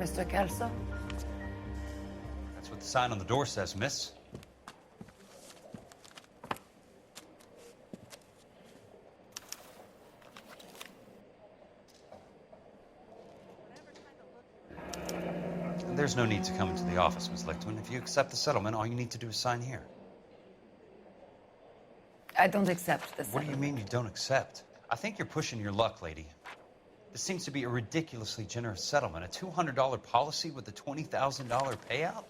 Mr. Kelso? That's what the sign on the door says, miss. And there's no need to come into the office, Miss Lichtman. If you accept the settlement, all you need to do is sign here. I don't accept the What do you mean you don't accept? I think you're pushing your luck, lady. This seems to be a ridiculously generous settlement. A $200 policy with a $20,000 payout?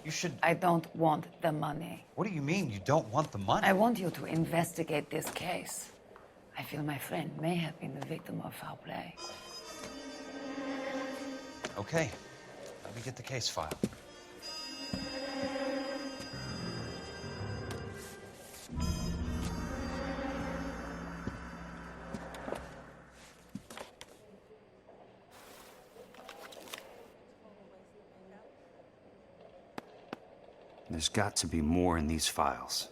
You should... I don't want the money. What do you mean you don't want the money? I want you to investigate this case. I feel my friend may have been the victim of foul play. Okay. Let me get the case file. There's got to be more in these files.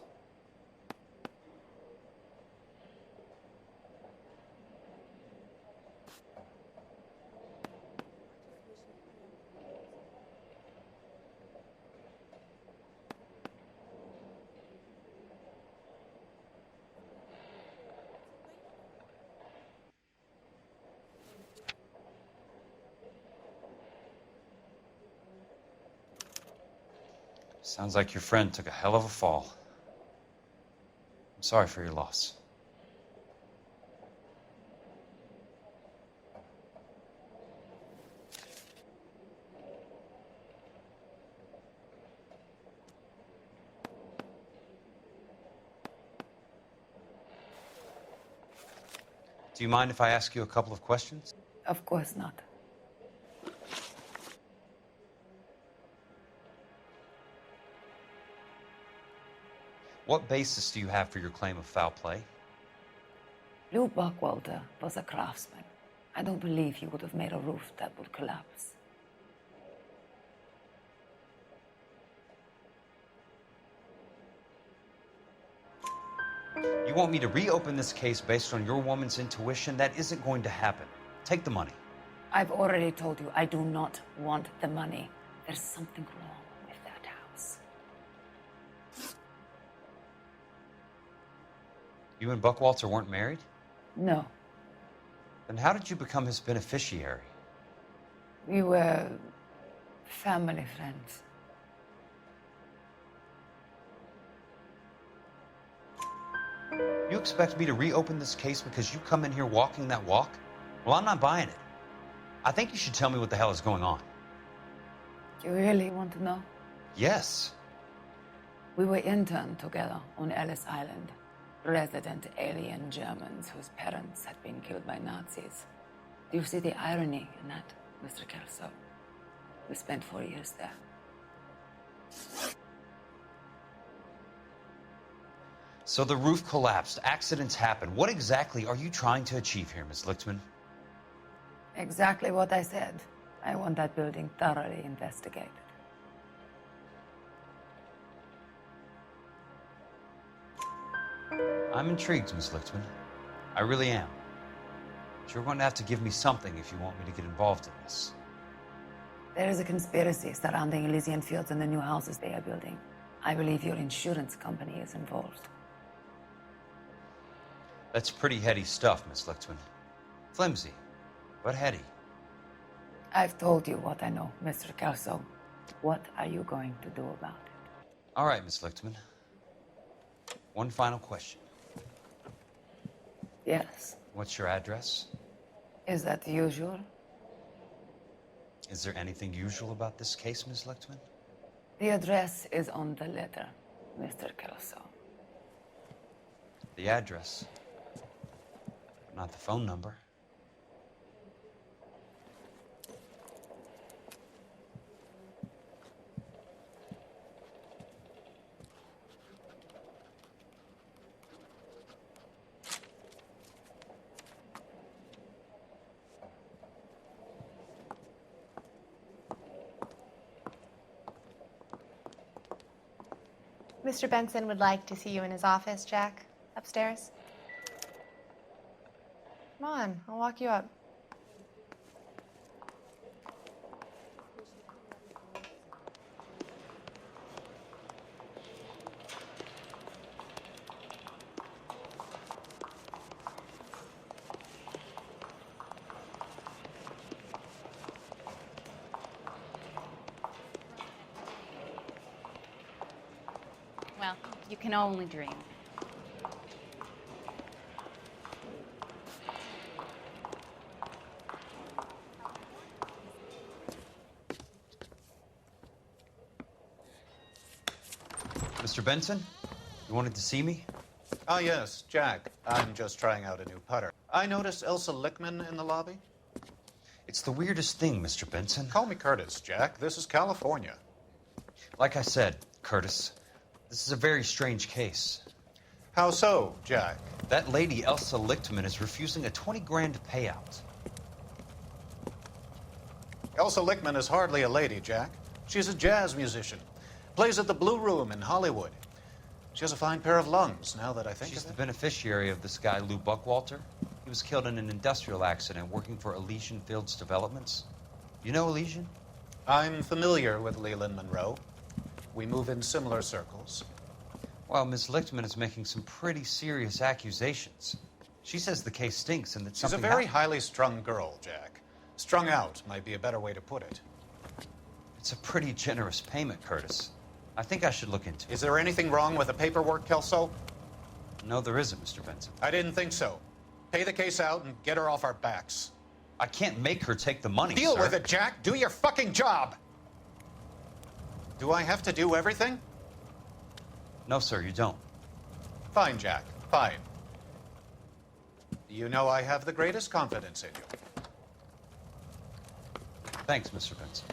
Sounds like your friend took a hell of a fall. I'm sorry for your loss. Do you mind if I ask you a couple of questions? Of course not. What basis do you have for your claim of foul play? Lou Buckwalter was a craftsman. I don't believe he would have made a roof that would collapse. You want me to reopen this case based on your woman's intuition? That isn't going to happen. Take the money. I've already told you I do not want the money. There's something wrong with that house. You and Buckwalter weren't married? No. Then how did you become his beneficiary? We were family friends. You expect me to reopen this case because you come in here walking that walk? Well, I'm not buying it. I think you should tell me what the hell is going on. You really want to know? Yes. We were interned together on Ellis Island. Resident alien Germans whose parents had been killed by Nazis. Do you see the irony in that, Mr. Kelso? We spent 4 years there. So the roof collapsed, accidents happen. What exactly are you trying to achieve here, Miss Lichtman? Exactly what I said. I want that building thoroughly investigated. I'm intrigued, Miss Lichtman. I really am. But you're going to have to give me something if you want me to get involved in this. There is a conspiracy surrounding Elysian Fields and the new houses they are building. I believe your insurance company is involved. That's pretty heady stuff, Miss Lichtman. Flimsy, but heady. I've told you what I know, Mr. Kelso. What are you going to do about it? All right, Miss Lichtman. One final question. Yes. What's your address? Is that usual? Is there anything usual about this case, Miss Lichtman? The address is on the letter, Mr. Kelso. The address, not the phone number. Mr. Benson would like to see you in his office, Jack. Upstairs. Come on, I'll walk you up. You can only dream. Mr. Benson, you wanted to see me? Ah, yes, Jack. I'm just trying out a new putter. I noticed Elsa Lickman in the lobby. It's the weirdest thing, Mr. Benson. Call me Curtis, Jack. This is California. Like I said, Curtis, this is a very strange case. How so, Jack? That lady, Elsa Lichtman, is refusing a 20 grand payout. Elsa Lickman is hardly a lady, Jack. She's a jazz musician. Plays at the Blue Room in Hollywood. She has a fine pair of lungs, now that I think She's of the it. beneficiary of this guy, Lou Buckwalter. He was killed in an industrial accident working for Elysian Fields Developments. You know Elysian? I'm familiar with Leland Monroe. We move in similar circles. Well, Ms. Lichtman is making some pretty serious accusations. She says the case stinks and that She's something a very happened. highly strung girl, Jack. Strung out might be a better way to put it. It's a pretty generous payment, Curtis. I think I should look into it. Is there anything wrong with the paperwork, Kelso? No, there isn't, Mr. Benson. I didn't think so. Pay the case out and get her off our backs. I can't make her take the money, Deal sir. with it, Jack. Do your fucking job. Do I have to do everything? No, sir, you don't. Fine, Jack. Fine. You know I have the greatest confidence in you. Thanks, Mr. Benson.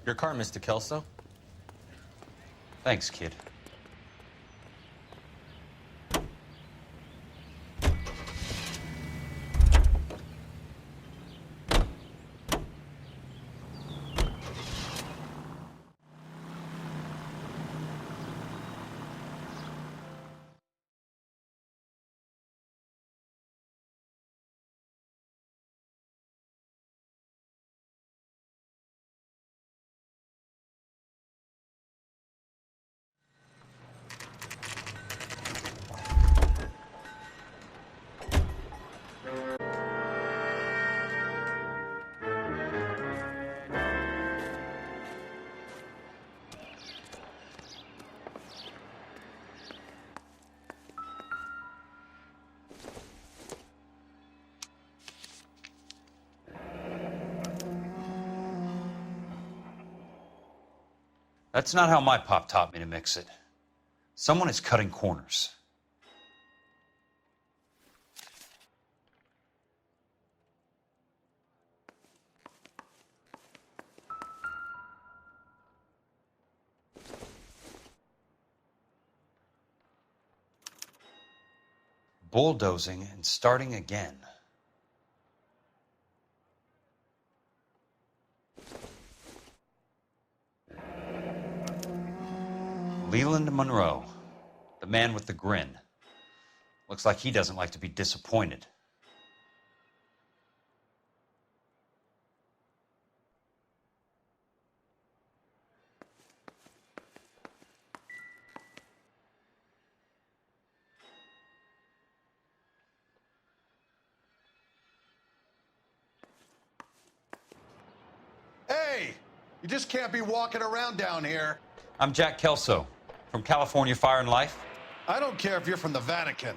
Your car, Mr. Kelso. Thanks, kid. That's not how my pop taught me to mix it. Someone is cutting corners. Bulldozing and starting again. Leland Monroe, the man with the grin. Looks like he doesn't like to be disappointed. Hey, you just can't be walking around down here. I'm Jack Kelso from California Fire and Life. I don't care if you're from the Vatican.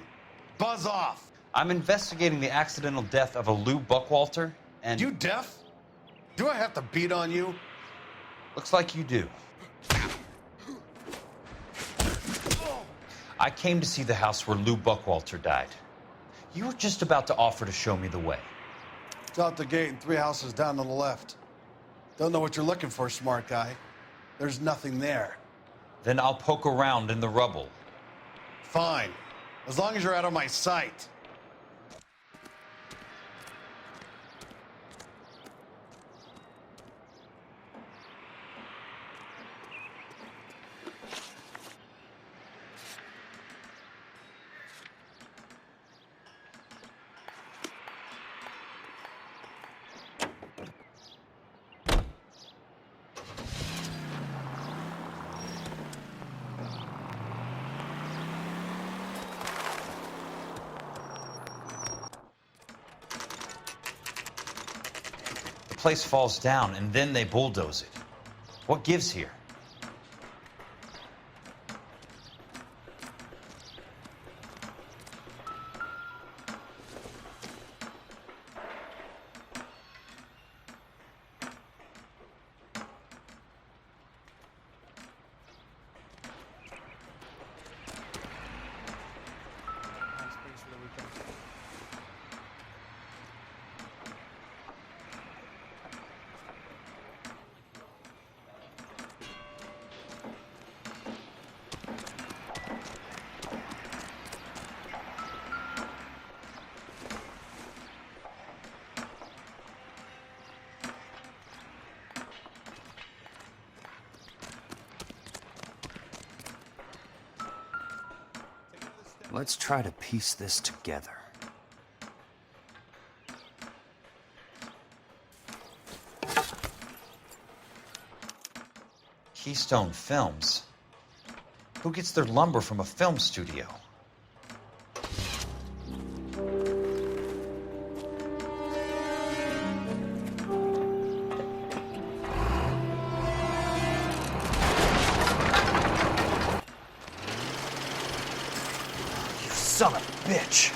Buzz off. I'm investigating the accidental death of a Lou Buckwalter, and You deaf? Do I have to beat on you? looks like you do. I came to see the house where Lou Buckwalter died. You were just about to offer to show me the way. It's out the gate and 3 houses down on the left. Don't know what you're looking for, smart guy. There's nothing there. Then I'll poke around in the rubble. Fine. As long as you're out of my sight. place falls down and then they bulldoze it. What gives here? Let's try to piece this together. Keystone Films? Who gets their lumber from a film studio? You son of a bitch!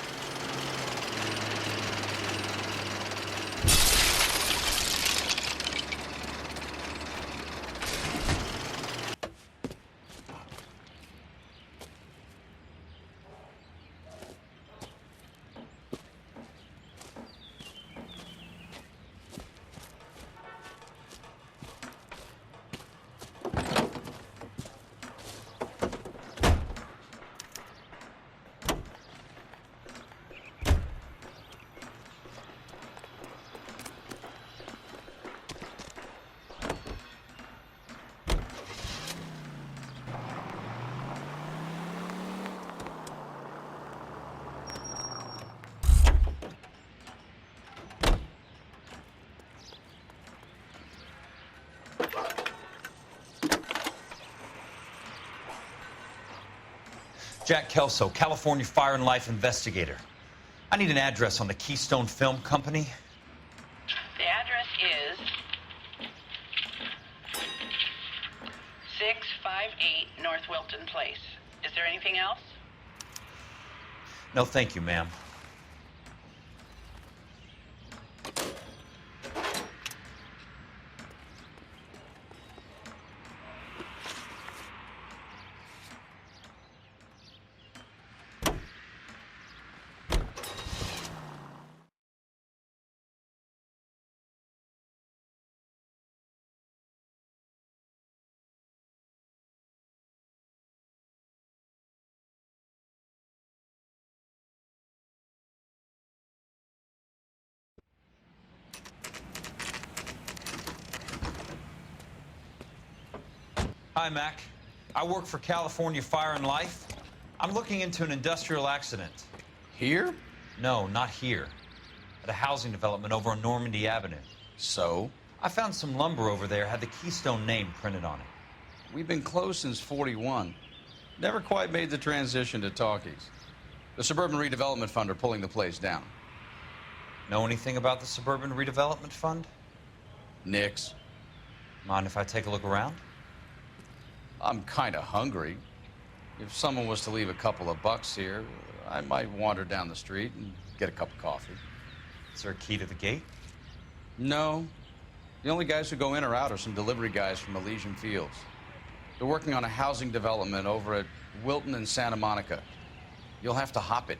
Jack Kelso, California Fire and Life investigator. I need an address on the Keystone Film Company. The address is 658 North Wilton Place. Is there anything else? No, thank you, ma'am. Hi, Mac. I work for California Fire and Life. I'm looking into an industrial accident. Here? No, not here. At a housing development over on Normandy Avenue. So? I found some lumber over there, had the Keystone name printed on it. We've been closed since '41. Never quite made the transition to talkies. The Suburban Redevelopment Fund are pulling the place down. Know anything about the Suburban Redevelopment Fund? Nix. Mind if I take a look around? I'm kind of hungry. If someone was to leave a couple of bucks here, I might wander down the street and get a cup of coffee. Is there a key to the gate? No. The only guys who go in or out are some delivery guys from Elysian Fields. They're working on a housing development over at Wilton and Santa Monica. You'll have to hop it.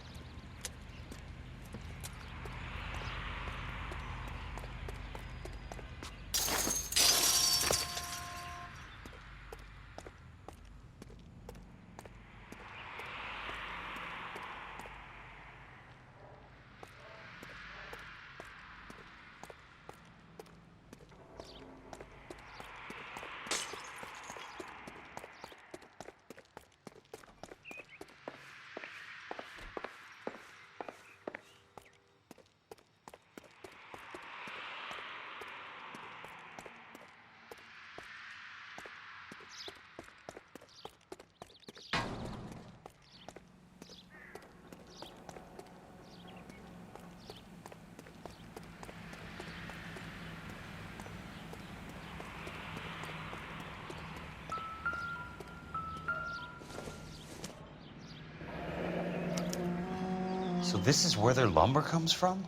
So this is where their lumber comes from?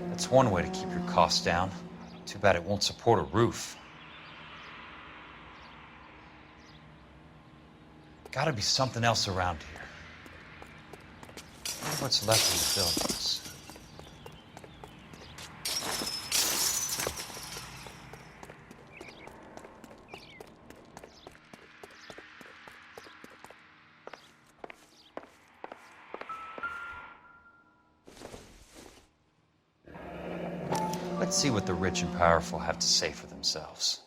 That's one way to keep your costs down. Too bad it won't support a roof. Gotta be something else around here. I wonder what's left in the buildings. Let's see what the rich and powerful have to say for themselves.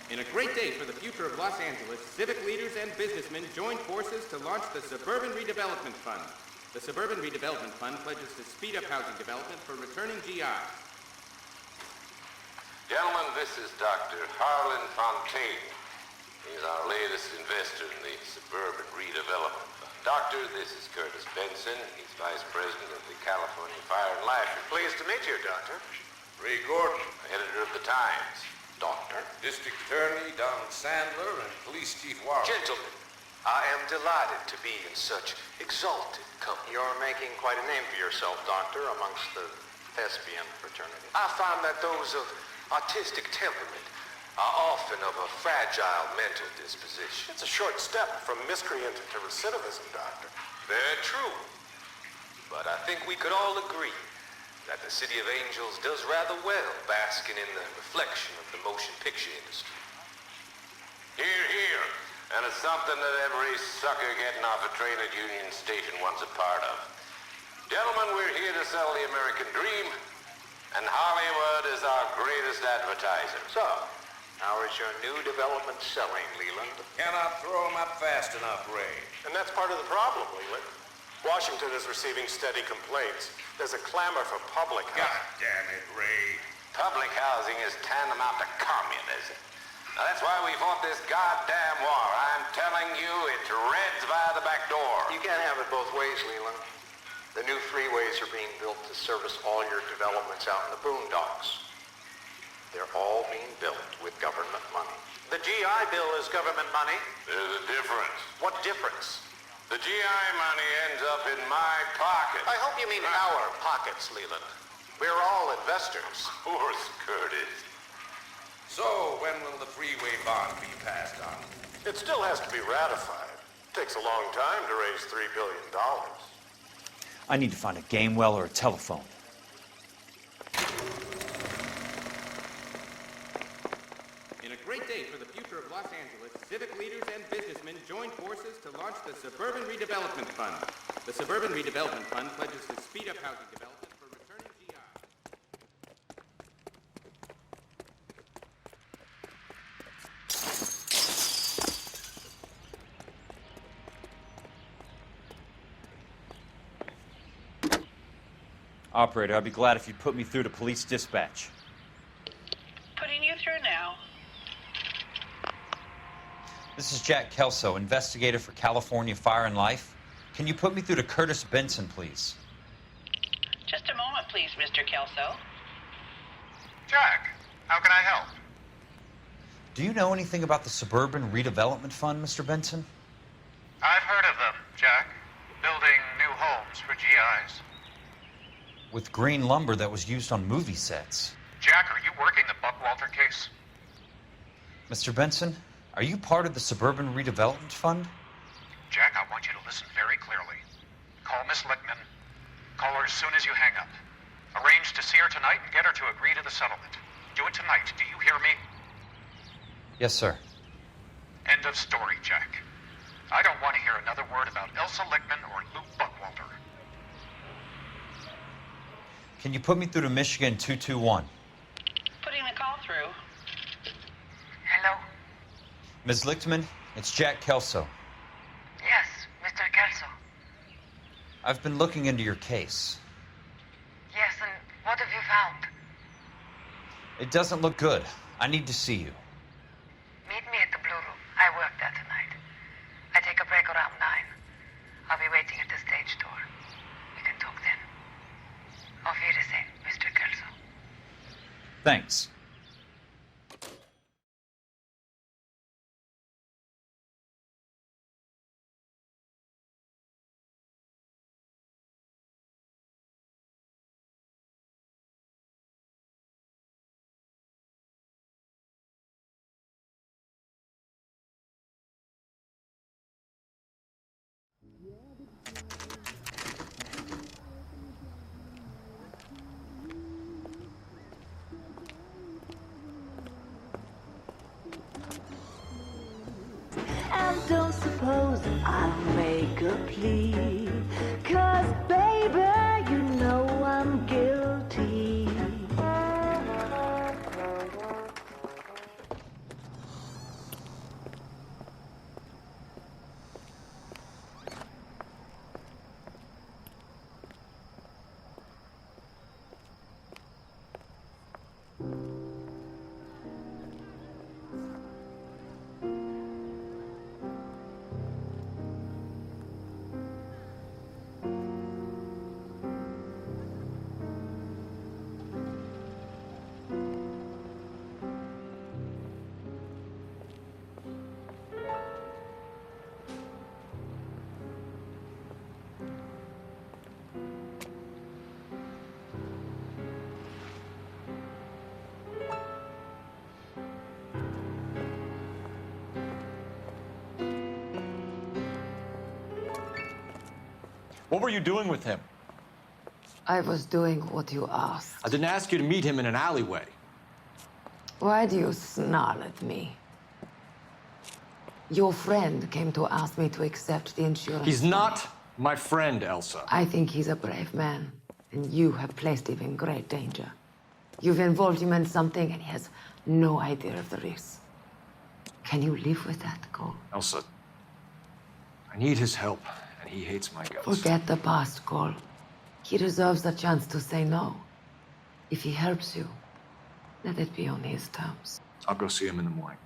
In a great day for the future of Los Angeles, civic leaders and businessmen joined forces to launch the Suburban Redevelopment Fund. The Suburban Redevelopment Fund pledges to speed up housing development for returning GIs. Gentlemen, this is Dr. Harlan Fontaine. He's our latest investor in the Suburban Redevelopment Fund. Doctor, this is Curtis Benson. He's Vice President of the California Fire and Life. Pleased to meet you, Doctor. Ray Gordon, editor of the Times. Doctor. District Attorney Donald Sandler and Police Chief Warren. Gentlemen, I am delighted to be in such exalted company. You're making quite a name for yourself, Doctor, amongst the thespian fraternity. I find that those of artistic temperament are often of a fragile mental disposition. It's a short step from miscreant to recidivism, Doctor. Very true. But I think we could all agree that the City of Angels does rather well basking in the reflection of the motion picture industry. Hear, hear. And it's something that every sucker getting off a train at Union Station wants a part of. Gentlemen, we're here to sell the American dream, and Hollywood is our greatest advertiser. So, how is your new development selling, Leland? Cannot throw 'em up fast enough, Ray. And that's part of the problem, Leland. Washington is receiving steady complaints. There's a clamor for public housing. God damn it, Ray. Public housing is tantamount to communism. Now, that's why we fought this goddamn war. I'm telling you, it's Reds via the back door. You can't have it both ways, Leland. The new freeways are being built to service all your developments out in the boondocks. They're all being built with government money. The GI Bill is government money. There's a difference. What difference? The GI money ends up in my pocket. I hope you mean our pockets, Leland. We're all investors. Of course, Curtis. So, when will the freeway bond be passed on? It still has to be ratified. It takes a long time to raise $3 billion. I need to find a game well or a telephone. In a great day for the future of Los Angeles, civic leaders and businessmen joined forces to launch the Suburban Redevelopment Fund. The Suburban Redevelopment Fund pledges to speed up housing development for returning GIs. Operator, I'd be glad if you'd put me through to police dispatch. Putting you through now. This is Jack Kelso, investigator for California Fire and Life. Can you put me through to Curtis Benson, please? Just a moment, please, Mr. Kelso. Jack, how can I help? Do you know anything about the Suburban Redevelopment Fund, Mr. Benson? I've heard of them, Jack. Building new homes for GIs. With green lumber that was used on movie sets. Jack, are you working the Buckwalter case? Mr. Benson, are you part of the Suburban Redevelopment Fund? Jack, I want you to listen very clearly. Call Miss Lickman. Call her as soon as you hang up. Arrange to see her tonight and get her to agree to the settlement. Do it tonight. Do you hear me? Yes, sir. End of story, Jack. I don't want to hear another word about Elsa Lickman or Luke Buckwalter. Can you put me through to Michigan 221? Putting the call through. Hello? Ms. Lichtman, it's Jack Kelso. Yes, Mr. Kelso. I've been looking into your case. Yes, and what have you found? It doesn't look good. I need to see you. Meet me at the Blue Room. I work there tonight. I take a break around 9. I'll be waiting at the stage door. We can talk then. Auf Wiedersehen, Mr. Kelso. Thanks. And don't suppose I'll make a plea, 'cause baby, you know I'm guilty. What were you doing with him? I was doing what you asked. I didn't ask you to meet him in an alleyway. Why do you snarl at me? Your friend came to ask me to accept the insurance. He's not my friend, Elsa. I think he's a brave man, and you have placed him in great danger. You've involved him in something, and he has no idea of the risk. Can you live with that, Cole? Elsa, I need his help, and he hates my guts. Forget the past, Cole. He deserves a chance to say no. If he helps you, let it be on his terms. I'll go see him in the morning.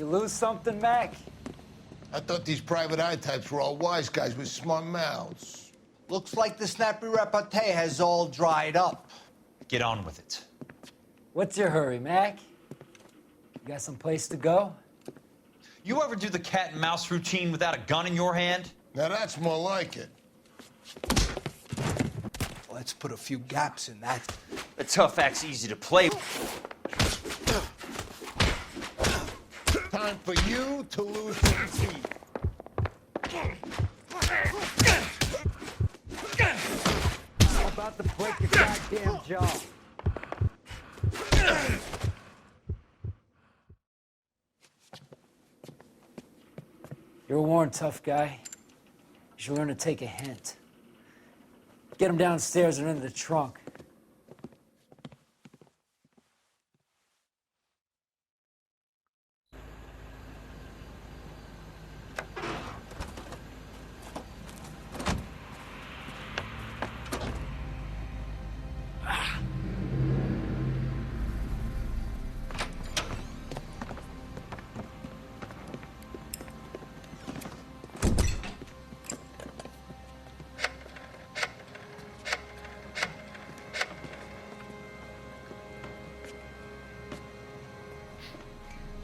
You lose something, Mac? I thought these private eye types were all wise guys with smart mouths. Looks like the snappy repartee has all dried up. Get on with it. What's your hurry, Mac? You got some place to go? You ever do the cat and mouse routine without a gun in your hand? Now that's more like it. Let's put a few gaps in that. The tough act's easy to play. Time for you to lose some teeth. I'm about to break your goddamn jaw. You're a worn, tough guy. You should learn to take a hint. Get him downstairs and into the trunk.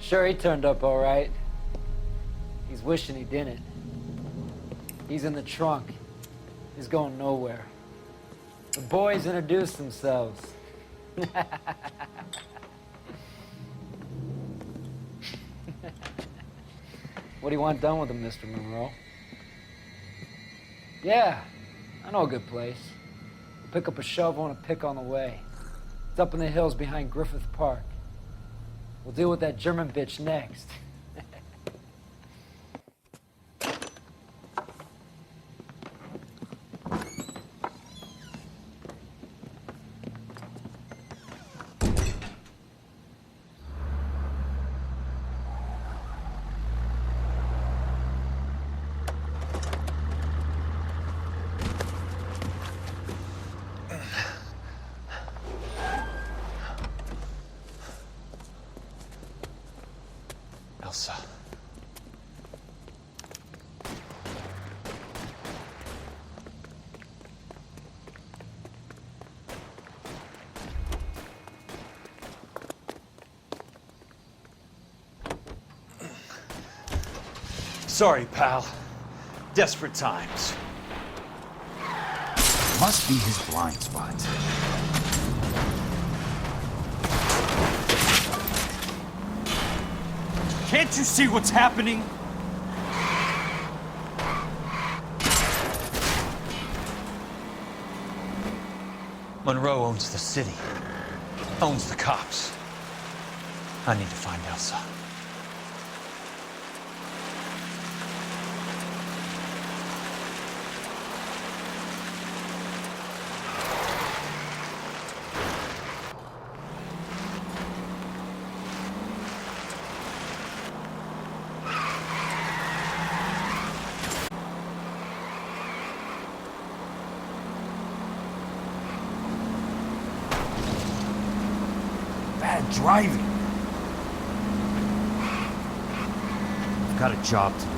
Sure, he turned up all right. He's wishing he didn't. He's in the trunk. He's going nowhere. The boys introduced themselves. What do you want done with him, Mr. Monroe? Yeah, I know a good place. Pick up a shovel and a pick on the way. It's up in the hills behind Griffith Park. We'll deal with that German bitch next. Elsa. Sorry, pal. Desperate times. Must be his blind spot. Can't you see what's happening? Monroe owns the city, owns the cops. I need to find Elsa. Bad driving. I've got a job to do.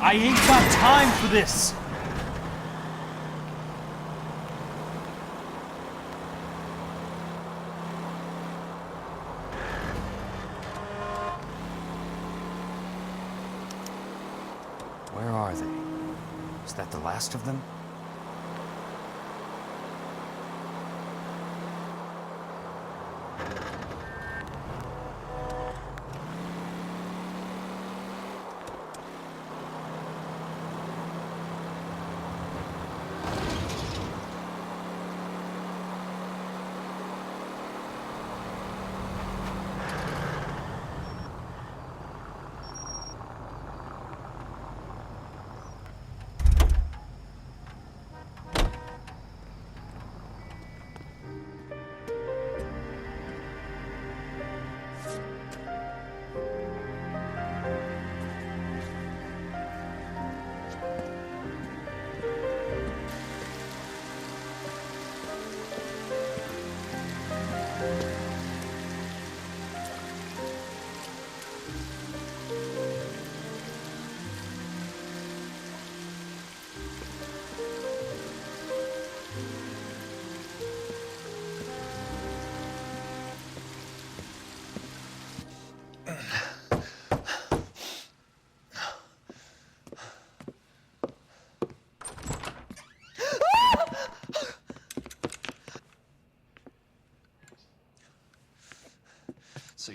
I ain't got time for this! Where are they? Is that the last of them?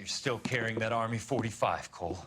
you're still carrying that Army 45, Cole.